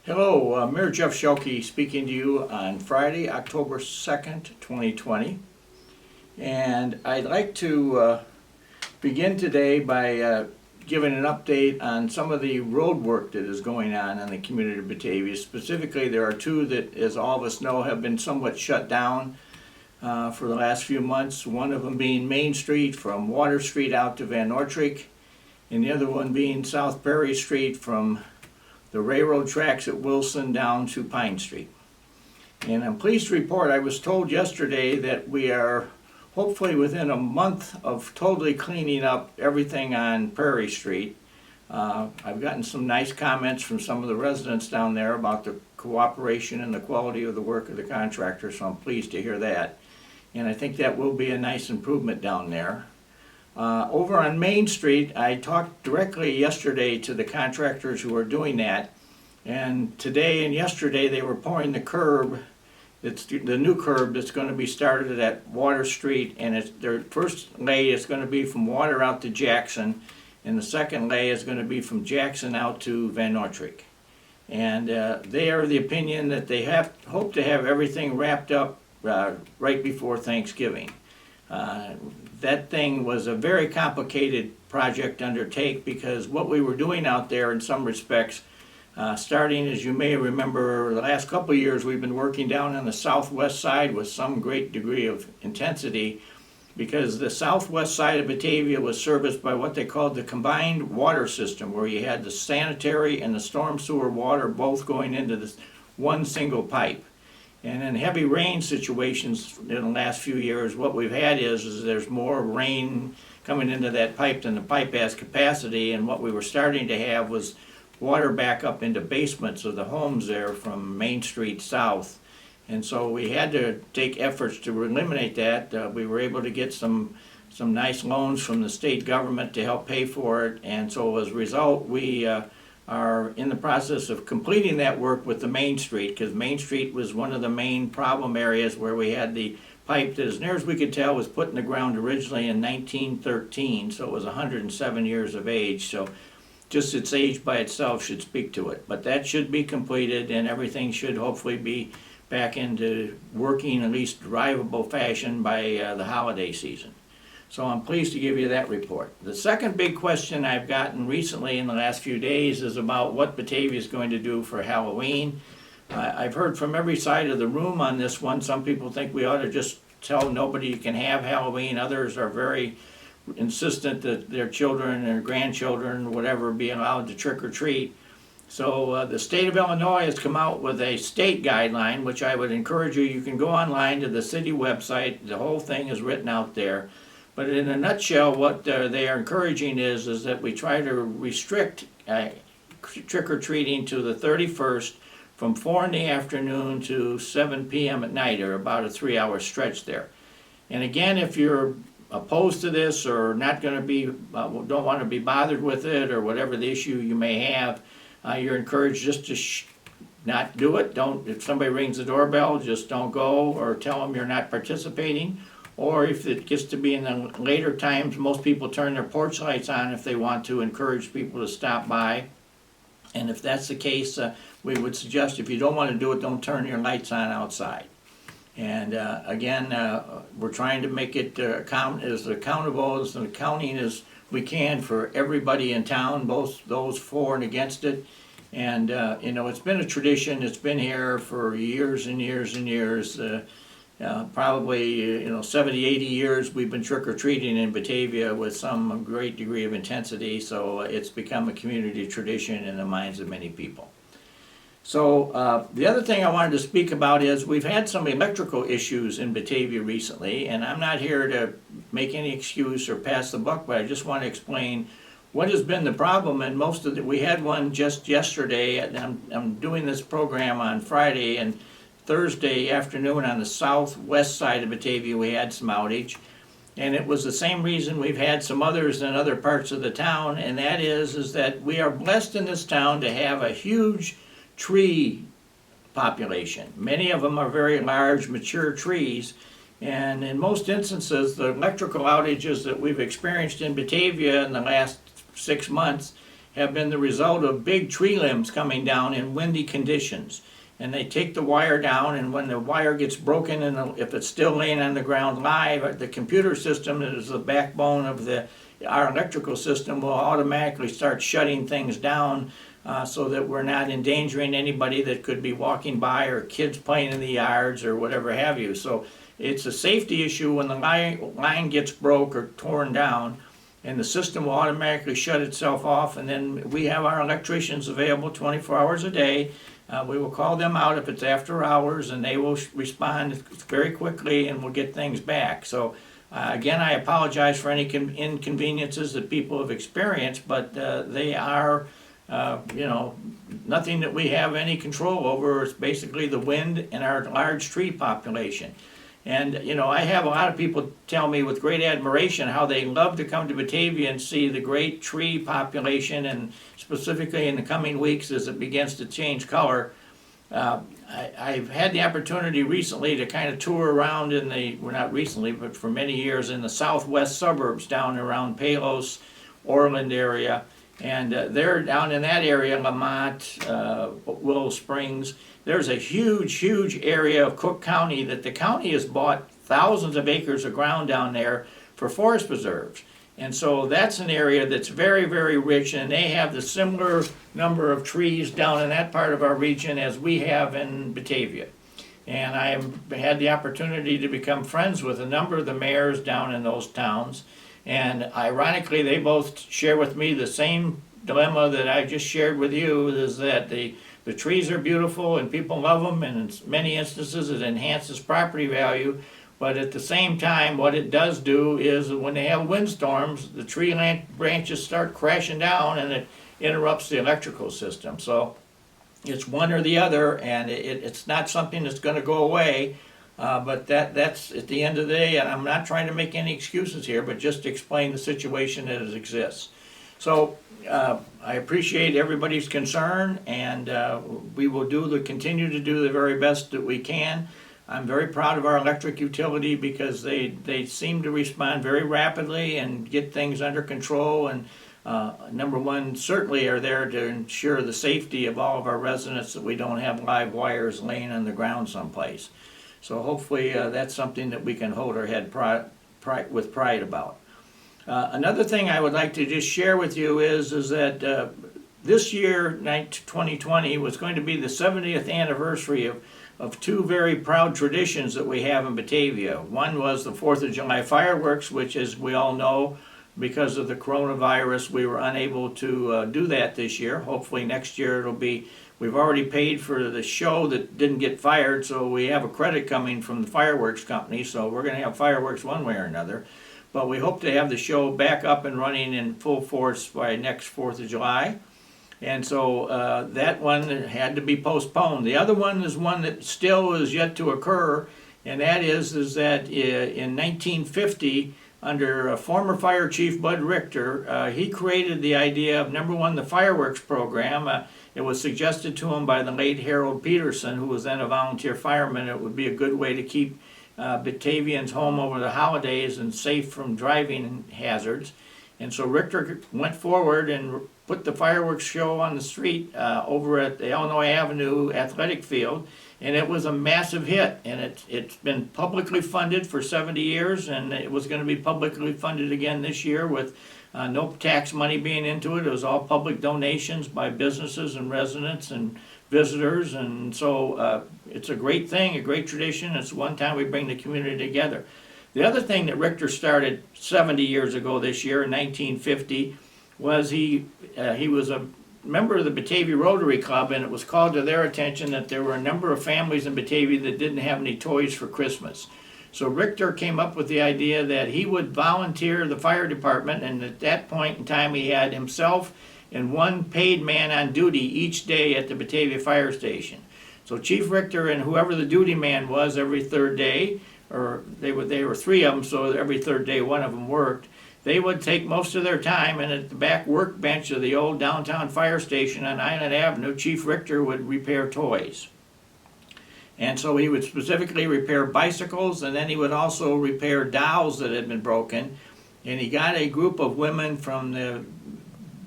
Hello, Mayor Jeff Schielke speaking to you on Friday, October 2nd, 2020. And I'd like to begin today by giving an update on some of the road work that is going on in the community of Batavia. Specifically, there are two that, as all of us know, have been somewhat shut down for the last few months. One of them being Main Street from Water Street out to Van Noordrijk, and the other one being South Perry Street from the railroad tracks at Wilson down to Pine Street. And I'm pleased to report I was told yesterday that we are hopefully within a month of totally cleaning up everything on Prairie Street. I've gotten some nice comments from some of the residents down there about the cooperation and the quality of the work of the contractor, so I'm pleased to hear that. And I think that will be a nice improvement down there. Over on Main Street, I talked directly yesterday to the contractors who are doing that, and today and yesterday they were pouring the curb. It's the new curb that's going to be started at Water Street, and their first lay is going to be from Water out to Jackson, and the second lay is going to be from Jackson out to Van Noordrijk. And they are of the opinion that they hope to have everything wrapped up right before Thanksgiving. That thing was a very complicated project to undertake because what we were doing out there in some respects, starting, as you may remember, the last couple of years we've been working down on the southwest side with some great degree of intensity, because the southwest side of Batavia was serviced by what they called the combined water system, where you had the sanitary and the storm sewer water both going into this one single pipe. And in heavy rain situations in the last few years, what we've had is there's more rain coming into that pipe than the pipe has capacity, and what we were starting to have was water back up into basements of the homes there from Main Street south. And so we had to take efforts to eliminate that. We were able to get some nice loans from the state government to help pay for it, and so as a result we are in the process of completing that work with the Main Street, because Main Street was one of the main problem areas where we had the pipe that, as near as we could tell, was put in the ground originally in 1913, so it was 107 years of age. So just its age by itself should speak to it. But that should be completed, and everything should hopefully be back into working, at least drivable fashion by the holiday season. So I'm pleased to give you that report. The second big question I've gotten recently in the last few days is about what Batavia is going to do for Halloween. I've heard from every side of the room on this one. Some people think we ought to just tell nobody can have Halloween. Others are very insistent that their children and grandchildren, whatever, be allowed to trick or treat. So the state of Illinois has come out with a state guideline, which I would encourage you. You can go online to the city website. The whole thing is written out there. But in a nutshell, what they are encouraging is that we try to restrict trick-or-treating to the 31st from 4 in the afternoon to 7 p.m. at night, or about a 3-hour stretch there. And again, if you're opposed to this or not going to be, don't want to be bothered with it, or whatever the issue you may have, you're encouraged just to not do it. If somebody rings the doorbell, just don't go, or tell them you're not participating. Or if it gets to be in the later times, most people turn their porch lights on if they want to encourage people to stop by. And if that's the case, we would suggest, if you don't want to do it, don't turn your lights on outside. And again, we're trying to make it as accountable as accounting as we can for everybody in town, both those for and against it. And it's been a tradition. It's been here for years and years and years. Probably 70, 80 years we've been trick-or-treating in Batavia with some great degree of intensity, so it's become a community tradition in the minds of many people. So the other thing I wanted to speak about is we've had some electrical issues in Batavia recently, and I'm not here to make any excuse or pass the buck, but I just want to explain what has been the problem. And we had one just yesterday, and I'm doing this program on Friday, and Thursday afternoon on the southwest side of Batavia we had some outage, and it was the same reason we've had some others in other parts of the town, and that is that we are blessed in this town to have a huge tree population. Many of them are very large, mature trees, and in most instances the electrical outages that we've experienced in Batavia in the last 6 months have been the result of big tree limbs coming down in windy conditions. And they take the wire down, and when the wire gets broken, and if it's still laying on the ground live, the computer system that is the backbone of our electrical system will automatically start shutting things down so that we're not endangering anybody that could be walking by, or kids playing in the yards or whatever have you. So it's a safety issue when the line gets broke or torn down, and the system will automatically shut itself off, and then we have our electricians available 24 hours a day. We will call them out if it's after hours, and they will respond very quickly, and we'll get things back. So again, I apologize for any inconveniences that people have experienced, but they are nothing that we have any control over. It's basically the wind and our large tree population. And I have a lot of people tell me with great admiration how they love to come to Batavia and see the great tree population, and specifically in the coming weeks as it begins to change color. I've had the opportunity recently to kind of tour around not recently, but for many years, in the southwest suburbs down around Palos, Orland area. And they're down in that area, Lamont, Willow Springs. There's a huge area of Cook County that the county has bought thousands of acres of ground down there for forest preserves. And so that's an area that's very, very rich, and they have the similar number of trees down in that part of our region as we have in Batavia. And I have had the opportunity to become friends with a number of the mayors down in those towns. And ironically, they both share with me the same dilemma that I just shared with you, is that the trees are beautiful and people love them, and in many instances it enhances property value. But at the same time, what it does do is when they have windstorms, the tree branches start crashing down, and it interrupts the electrical system. So it's one or the other, and it's not something that's going to go away. But that's at the end of the day, and I'm not trying to make any excuses here, but just to explain the situation as it exists. So I appreciate everybody's concern, and we will continue to do the very best that we can. I'm very proud of our electric utility because they seem to respond very rapidly and get things under control, and number one, certainly are there to ensure the safety of all of our residents, that we don't have live wires laying on the ground someplace. So hopefully that's something that we can hold our head with pride about. Another thing I would like to just share with you is that this year, 2020, was going to be the 70th anniversary of two very proud traditions that we have in Batavia. One was the 4th of July fireworks, which, as we all know, because of the coronavirus, we were unable to do that this year. Hopefully next year it'll be. We've already paid for the show that didn't get fired, so we have a credit coming from the fireworks company, so we're going to have fireworks one way or another. But we hope to have the show back up and running in full force by next 4th of July. And so that one had to be postponed. The other one is one that still is yet to occur, and that is that in 1950, under former Fire Chief Bud Richter, he created the idea of, number one, the fireworks program. It was suggested to him by the late Harold Peterson, who was then a volunteer fireman. It would be a good way to keep Batavians home over the holidays and safe from driving hazards. And so Richter went forward and put the fireworks show on the street over at the Illinois Avenue Athletic Field, and it was a massive hit. And it's been publicly funded for 70 years, and it was going to be publicly funded again this year with no tax money being into it. It was all public donations by businesses and residents and visitors, and so it's a great thing, a great tradition. It's one time we bring the community together. The other thing that Richter started 70 years ago this year, in 1950, was he was a member of the Batavia Rotary Club, and it was called to their attention that there were a number of families in Batavia that didn't have any toys for Christmas. So Richter came up with the idea that he would volunteer the fire department, and at that point in time he had himself and one paid man on duty each day at the Batavia Fire Station. So Chief Richter and whoever the duty man was every third day, or they were three of them, so every third day one of them worked, they would take most of their time, and at the back workbench of the old downtown fire station on Island Avenue, Chief Richter would repair toys. And so he would specifically repair bicycles, and then he would also repair dolls that had been broken. And he got a group of women from the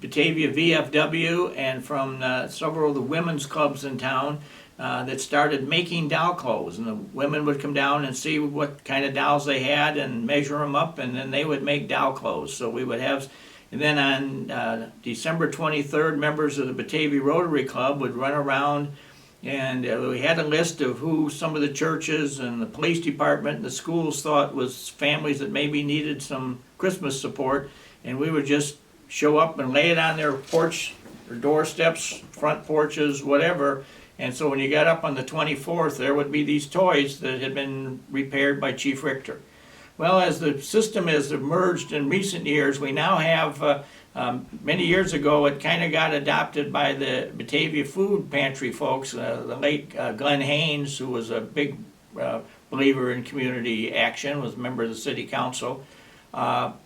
Batavia VFW and from several of the women's clubs in town that started making doll clothes. And the women would come down and see what kind of dolls they had and measure them up, and then they would make doll clothes. So we would have, and then on December 23rd, members of the Batavia Rotary Club would run around, and we had a list of who some of the churches and the police department and the schools thought was families that maybe needed some Christmas support, and we would just show up and lay it on their porch or doorsteps, front porches, whatever. And so when you got up on the 24th, there would be these toys that had been repaired by Chief Richter. Well, as the system has emerged in recent years, we now have, many years ago, it kind of got adopted by the Batavia food pantry folks. The late Glenn Haynes, who was a big believer in community action, was a member of the city council.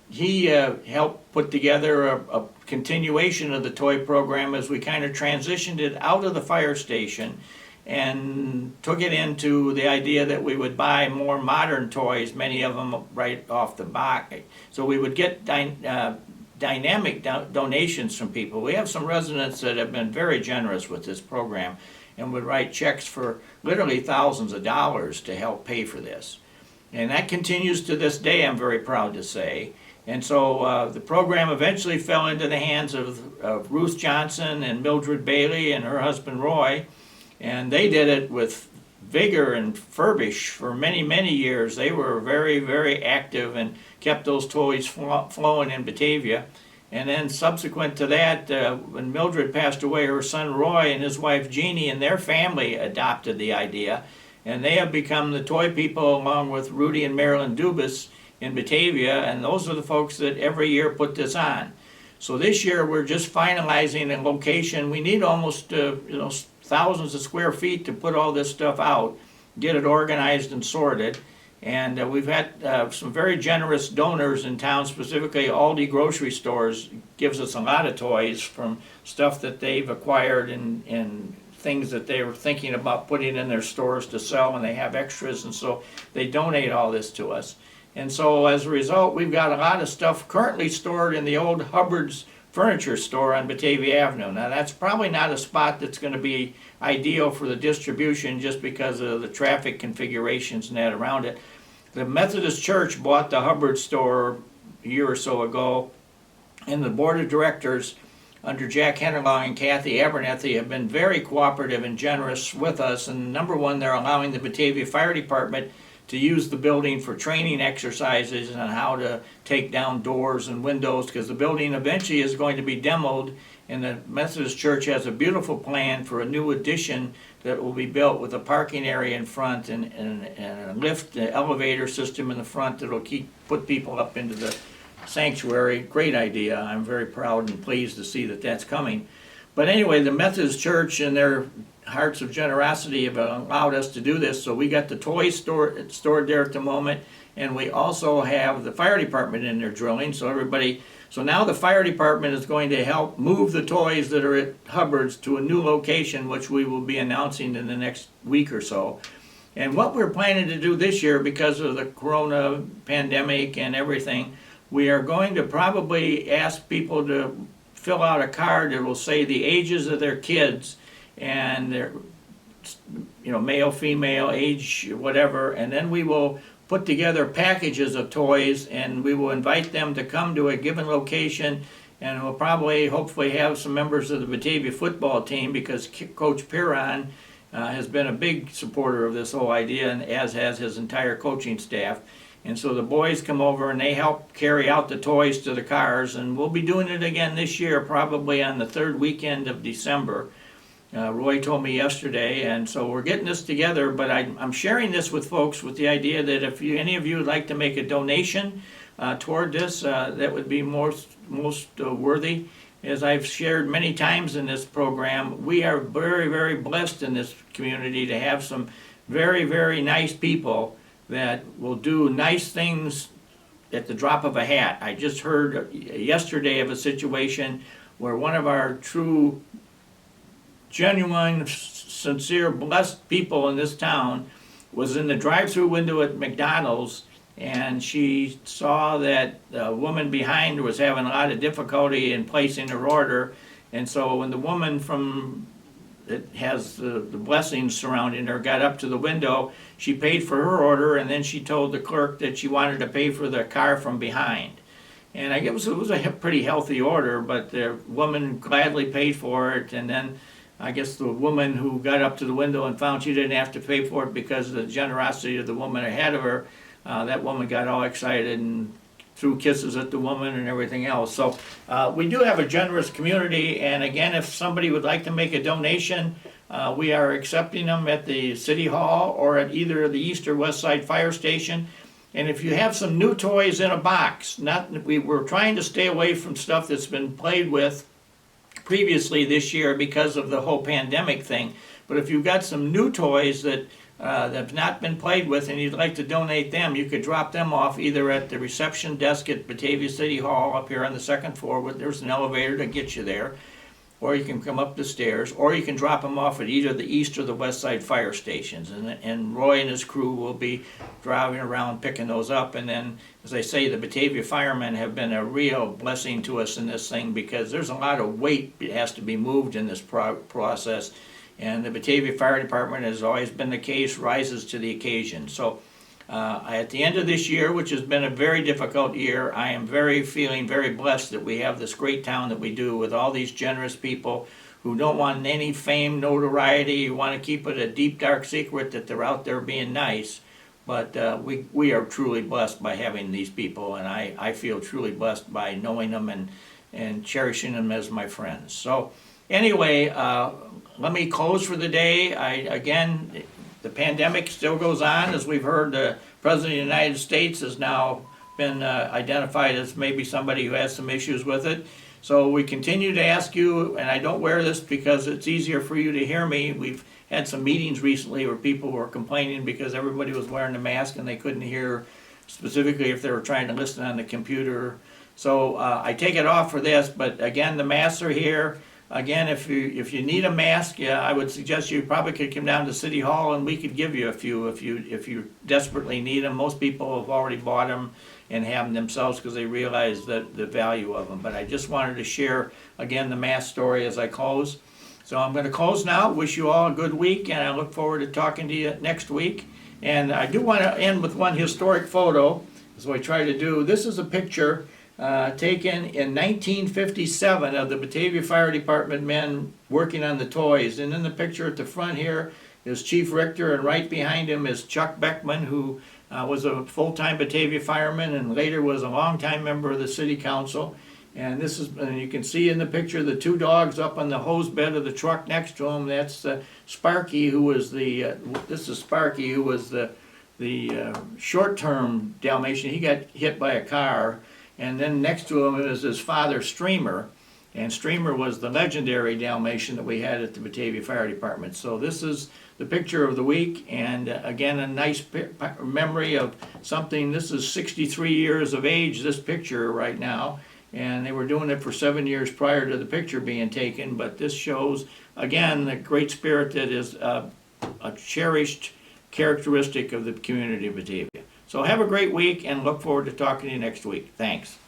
He helped put together a continuation of the toy program as we kind of transitioned it out of the fire station and took it into the idea that we would buy more modern toys, many of them right off the box. So we would get dynamic donations from people. We have some residents that have been very generous with this program and would write checks for literally thousands of dollars to help pay for this. And that continues to this day, I'm very proud to say. And so the program eventually fell into the hands of Ruth Johnson and Mildred Bailey and her husband Roy. And they did it with vigor and furbish for many, many years. They were very, very active and kept those toys flowing in Batavia. And then subsequent to that, when Mildred passed away, her son Roy and his wife Jeannie and their family adopted the idea. And they have become the toy people along with Rudy and Marilyn Dubas in Batavia, and those are the folks that every year put this on. So this year we're just finalizing a location. We need almost thousands of square feet to put all this stuff out, get it organized and sorted. And we've had some very generous donors in town, specifically Aldi grocery stores gives us a lot of toys from stuff that they've acquired and things that they were thinking about putting in their stores to sell, and they have extras, and so they donate all this to us. And so as a result, we've got a lot of stuff currently stored in the old Hubbard's furniture store on Batavia Avenue. Now that's probably not a spot that's going to be ideal for the distribution just because of the traffic configurations and that around it. The Methodist Church bought the Hubbard store a year or so ago, and the board of directors under Jack Hennerlong and Kathy Abernethy have been very cooperative and generous with us. And number one, they're allowing the Batavia Fire Department to use the building for training exercises on how to take down doors and windows, because the building eventually is going to be demoed, and the Methodist Church has a beautiful plan for a new addition that will be built with a parking area in front and a lift, elevator system in the front that will put people up into the sanctuary. Great idea. I'm very proud and pleased to see that that's coming. But anyway, the Methodist Church and their hearts of generosity have allowed us to do this. So we got the toys stored there at the moment, and we also have the fire department in there drilling. So now the fire department is going to help move the toys that are at Hubbard's to a new location, which we will be announcing in the next week or so. And what we're planning to do this year, because of the corona pandemic and everything, we are going to probably ask people to fill out a card that will say the ages of their kids and their, male, female, age, whatever, and then we will put together packages of toys, and we will invite them to come to a given location, and we'll probably, hopefully, have some members of the Batavia football team, because Coach Piron has been a big supporter of this whole idea, and as has his entire coaching staff. And so the boys come over and they help carry out the toys to the cars, and we'll be doing it again this year, probably on the third weekend of December. Roy told me yesterday, and so we're getting this together, but I'm sharing this with folks with the idea that if any of you would like to make a donation toward this, that would be most worthy. As I've shared many times in this program, we are very, very blessed in this community to have some very, very nice people that will do nice things at the drop of a hat. I just heard yesterday of a situation where one of our true, genuine, sincere, blessed people in this town was in the drive-through window at McDonald's, and she saw that the woman behind was having a lot of difficulty in placing her order. And so when the woman that has the blessings surrounding her got up to the window, she paid for her order, and then she told the clerk that she wanted to pay for the car from behind. And I guess it was a pretty healthy order, but the woman gladly paid for it. And then I guess the woman who got up to the window and found she didn't have to pay for it because of the generosity of the woman ahead of her, that woman got all excited and threw kisses at the woman and everything else. So we do have a generous community, and again, if somebody would like to make a donation, we are accepting them at the City Hall or at either the East or West Side Fire Station. And if you have some new toys in a box, we're trying to stay away from stuff that's been played with previously this year because of the whole pandemic thing. But if you've got some new toys that have not been played with and you'd like to donate them, you could drop them off either at the reception desk at Batavia City Hall up here on the second floor, where there's an elevator to get you there, or you can come up the stairs, or you can drop them off at either the East or the West Side fire stations. And Roy and his crew will be driving around picking those up. And then, as I say, the Batavia firemen have been a real blessing to us in this thing, because there's a lot of weight that has to be moved in this process. And the Batavia Fire Department, has always been the case, rises to the occasion. So at the end of this year, which has been a very difficult year, I am feeling very blessed that we have this great town that we do, with all these generous people who don't want any fame, notoriety, who want to keep it a deep, dark secret that they're out there being nice. But we are truly blessed by having these people, and I feel truly blessed by knowing them and cherishing them as my friends. So anyway, let me close for the day. Again, the pandemic still goes on. As we've heard, the President of the United States has now been identified as maybe somebody who has some issues with it. So we continue to ask you, and I don't wear this because it's easier for you to hear me. We've had some meetings recently where people were complaining because everybody was wearing a mask and they couldn't hear, specifically if they were trying to listen on the computer. So I take it off for this, but again, the masks are here. Again, if you need a mask, I would suggest you probably could come down to City Hall and we could give you a few if you desperately need them. Most people have already bought them and have them themselves because they realize the value of them. But I just wanted to share, again, the mask story as I close. So I'm going to close now. Wish you all a good week, and I look forward to talking to you next week. And I do want to end with one historic photo, as I try to do. This is a picture taken in 1957 of the Batavia Fire Department men working on the toys. And in the picture at the front here is Chief Richter, and right behind him is Chuck Beckman, who was a full-time Batavia fireman and later was a longtime member of the City Council. And you can see in the picture the two dogs up on the hose bed of the truck next to him. That's Sparky, who was this is Sparky, who was the short-term Dalmatian. He got hit by a car. And then next to him is his father, Streamer. And Streamer was the legendary Dalmatian that we had at the Batavia Fire Department. So this is the picture of the week. And again, a nice memory of something. This is 63 years of age, this picture right now. And they were doing it for 7 years prior to the picture being taken. But this shows, again, the great spirit that is a cherished characteristic of the community of Batavia. So have a great week, and look forward to talking to you next week. Thanks.